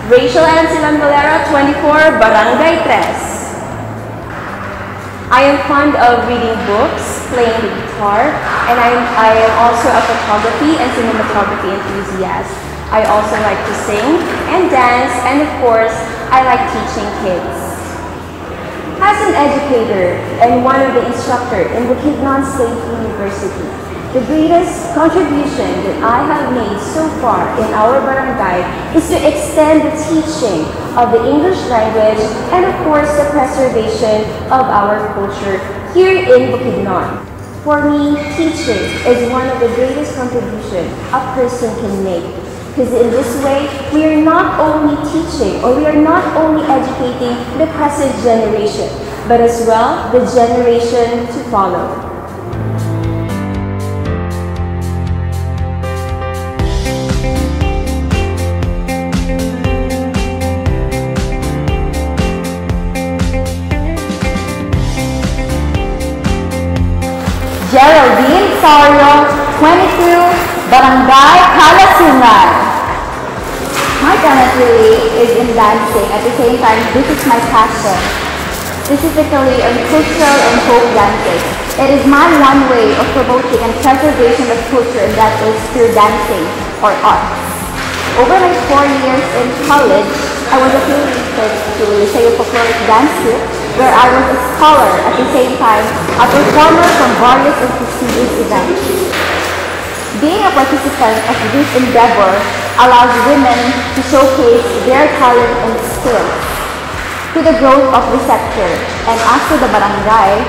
Rachel Ann Silambalera, 24, Barangay 3. I am fond of reading books, playing the guitar, and I am also a photography and cinematography enthusiast. I also like to sing and dance, and of course, I like teaching kids. As an educator and one of the instructors in Bukidnon State University, the greatest contribution that I have made so far in our barangay is to extend the teaching of the English language and of course the preservation of our culture here in Bukidnon. For me, teaching is one of the greatest contributions a person can make. Because in this way, we are not only teaching or we are not only educating the present generation, but as well the generation to follow. Geraldine Sario, 22, Barangay Kalasungan. My talent really is in dancing. At the same time, this is my passion, specifically in cultural and folk dancing. It is my one way of promoting and preservation of culture, and that is through dancing or arts. Over my 4 years in college, I was affiliated to Liceo Folkloric Dance Group, where I was a scholar at the same time, a performer from various and prestigious events. Being a participant of this endeavor allows women to showcase their talent and skills to the growth of the sector. And as to the barangay,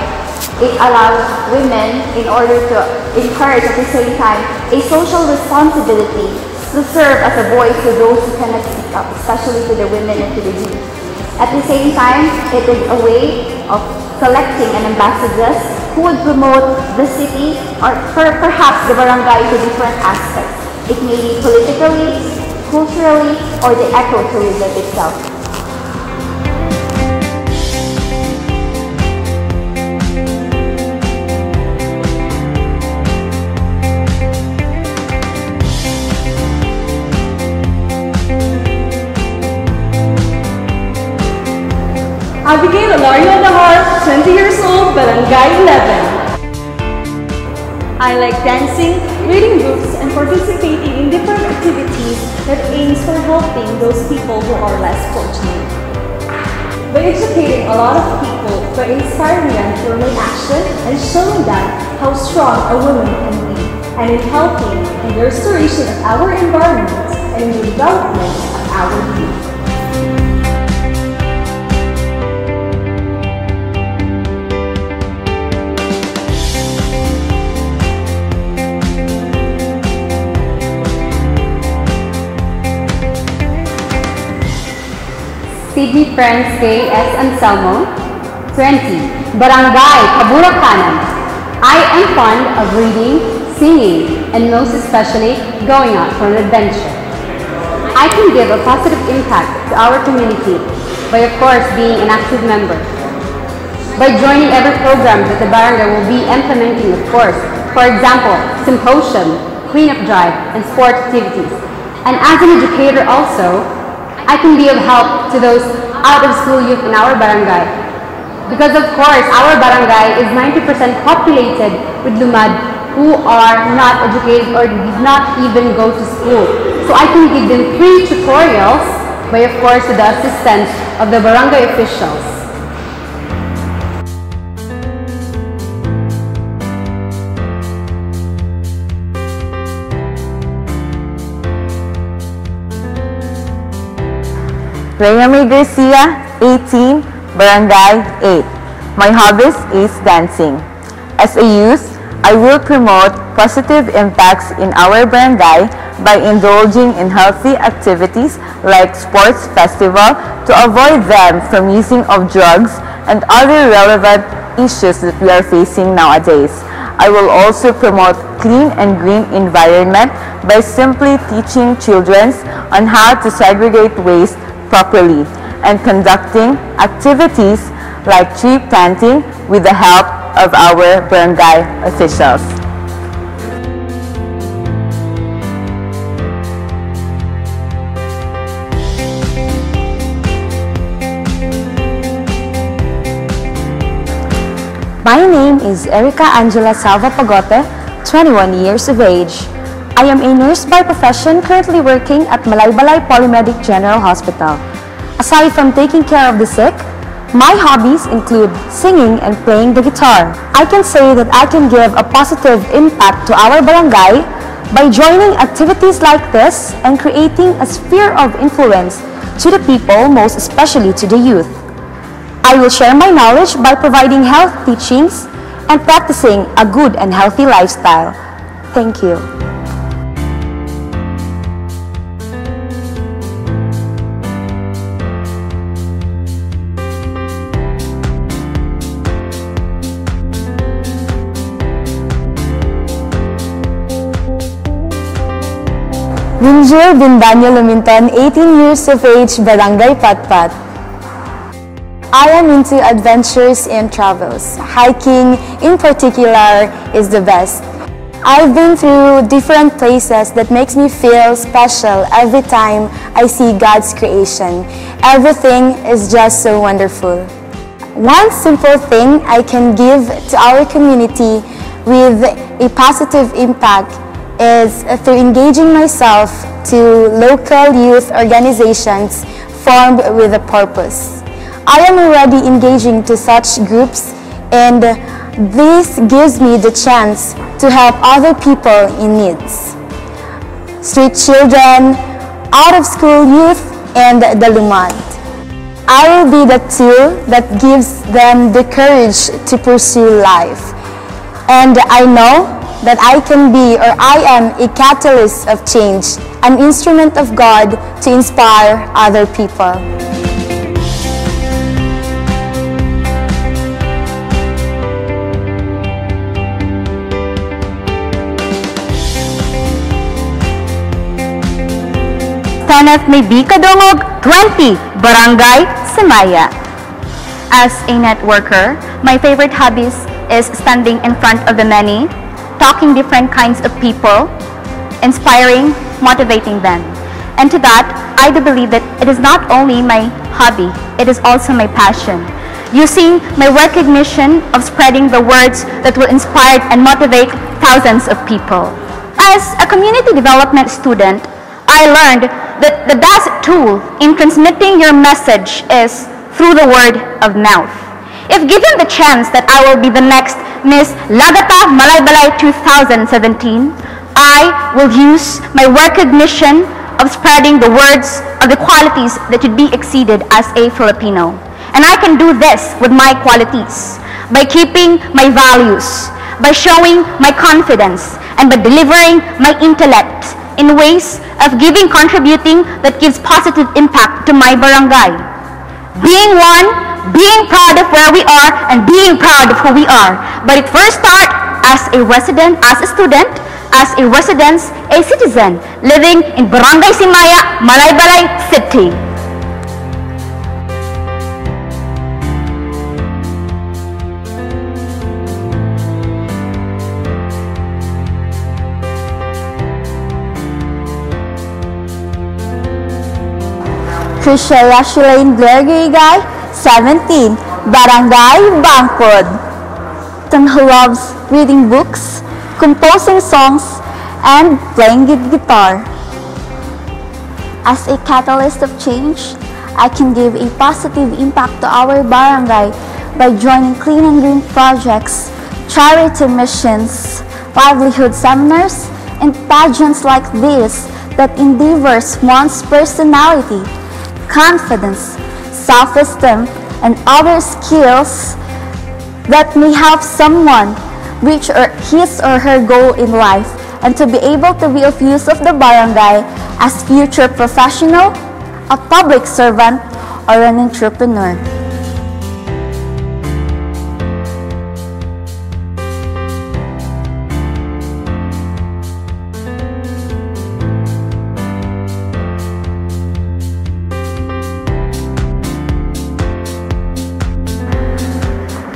it allows women in order to encourage at the same time a social responsibility to serve as a voice to those who cannot speak up, especially to the women and to the youth. At the same time, it is a way of selecting an ambassador who would promote the city or perhaps the barangay to different aspects. It may be politically, culturally, or the ecotourism itself. Abigail Alario Nahar, 20 years old, Barangay 11. I like dancing, reading books, and participating in different activities that aims for helping those people who are less fortunate. By educating a lot of people, by inspiring them to take action and showing them how strong a woman can be, and in helping in the restoration of our environment and in the development of our youth. Sydney Friends K. S. Anselmo, 20, Barangay Kaburakanan. I am fond of reading, singing, and most especially going out for an adventure. I can give a positive impact to our community by of course being an active member. By joining every program that the barangay will be implementing of course, for example, symposium, cleanup drive, and sport activities. And as an educator also, I can be of help to those out-of-school youth in our barangay. Because of course, our barangay is 90% populated with lumad who are not educated or did not even go to school. So I can give them free tutorials by of course with the assistance of the barangay officials. Rayami Garcia, 18, Barangay 8. My hobbies is dancing. As a youth, I will promote positive impacts in our barangay by indulging in healthy activities like sports festival to avoid them from using of drugs and other relevant issues that we are facing nowadays. I will also promote clean and green environment by simply teaching children on how to segregate waste properly and conducting activities like tree planting with the help of our barangay officials. My name is Erica Angela Salva Pagote, 21 years of age. I am a nurse by profession currently working at Malaybalay Polymedic General Hospital. Aside from taking care of the sick, my hobbies include singing and playing the guitar. I can say that I can give a positive impact to our barangay by joining activities like this and creating a sphere of influence to the people, most especially to the youth. I will share my knowledge by providing health teachings and practicing a good and healthy lifestyle. Thank you. Winjil Bindanyo Luminton, 18 years of age, Barangay Patpat. I am into adventures and travels. Hiking, in particular, is the best. I've been through different places that makes me feel special every time I see God's creation. Everything is just so wonderful. One simple thing I can give to our community with a positive impact is through engaging myself to local youth organizations formed with a purpose. I am already engaging to such groups, and this gives me the chance to help other people in needs. Street children, out-of-school youth, and the lumad. I will be the tool that gives them the courage to pursue life. And I know that I can be, or I am, a catalyst of change, an instrument of God to inspire other people. Kenneth Maybi Kadungog, 20, Barangay Samaya. As a networker, my favorite hobbies is standing in front of the many, talking different kinds of people, inspiring, motivating them. And to that, I do believe that it is not only my hobby, it is also my passion. Using my recognition of spreading the words that will inspire and motivate thousands of people. As a community development student, I learned that the best tool in transmitting your message is through the word of mouth. If given the chance that I will be the next Miss Laga Malaybalay 2017, I will use my recognition of spreading the words of the qualities that should be exceeded as a Filipino. And I can do this with my qualities, by keeping my values, by showing my confidence, and by delivering my intellect in ways of contributing that gives positive impact to my barangay. Being one, being proud of where we are, and being proud of who we are. But it first starts as a resident, as a student, as a resident, a citizen, living in Barangay Simaya, Malaybalay City. Trisha Rashulaine Glergigay, 17, Barangay Bangkod. Who loves reading books, composing songs, and playing the guitar. As a catalyst of change, I can give a positive impact to our barangay by joining clean and green projects, charity missions, livelihood seminars, and pageants like this that endeavors one's personality, confidence, self-esteem, and other skills that may help someone reach his or her goal in life and to be able to be of use of the barangay as future professional, a public servant, or an entrepreneur.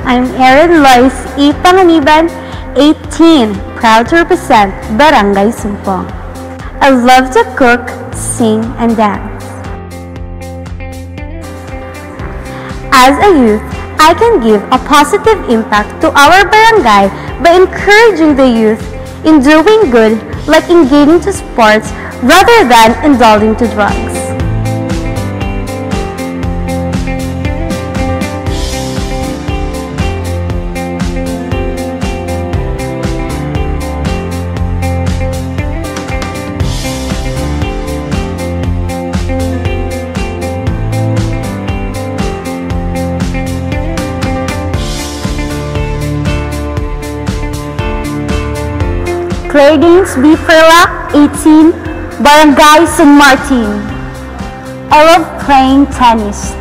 I'm Erin Lois E. Panganiban, 18, proud to represent Barangay Sumpong. I love to cook, sing, and dance. As a youth, I can give a positive impact to our barangay by encouraging the youth in doing good, like engaging to sports rather than indulging to drugs. Claire Gaines B. Perla, 18, Barangay San Martin. I love playing tennis.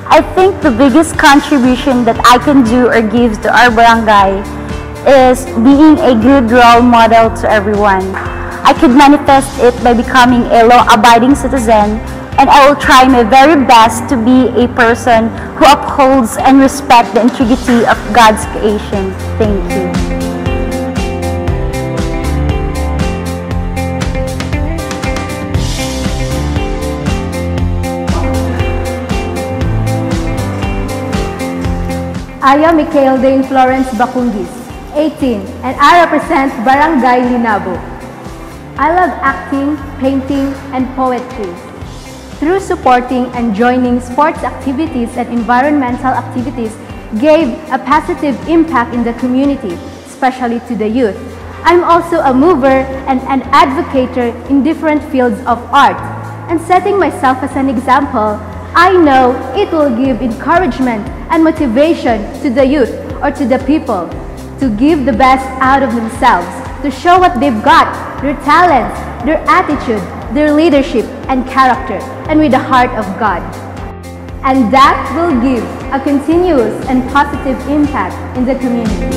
I think the biggest contribution that I can do or give to our barangay is being a good role model to everyone. I could manifest it by becoming a law-abiding citizen, and I will try my very best to be a person who upholds and respects the integrity of God's creation. Thank you. I am Mikhail Dane Florence Bakungis, 18, and I represent Barangay Linabo. I love acting, painting, and poetry. Through supporting and joining sports activities and environmental activities gave a positive impact in the community, especially to the youth. I'm also a mover and an advocate in different fields of art. And setting myself as an example, I know it will give encouragement and motivation to the youth or to the people to give the best out of themselves, to show what they've got, their talents, their attitude, their leadership and character, and with the heart of God. And that will give a continuous and positive impact in the community.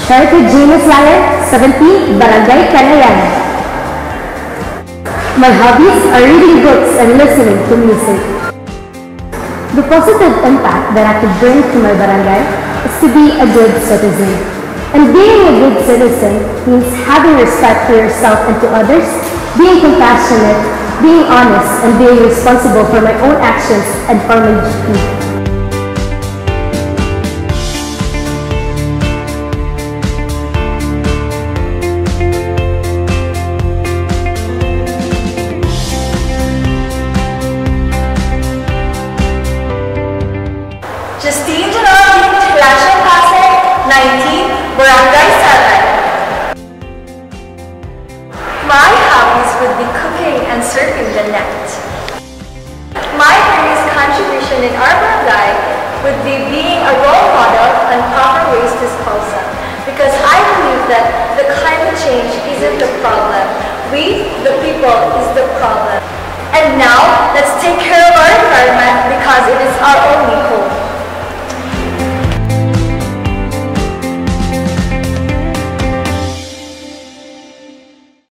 Sharky James Laga, 17, Barangay Canayan. My hobbies are reading books and listening to music. The positive impact that I could bring to my barangay is to be a good citizen. And being a good citizen means having respect for yourself and to others, being compassionate, being honest, and being responsible for my own actions and for my duty. Justine Janelle Gracia Pase, 19, Barangay Salay. My hobbies would be cooking and surfing the net. My greatest contribution in our barangay would be being a role model on proper waste disposal, because I believe that the climate change isn't the problem. We, the people, is the problem. And now, let's take care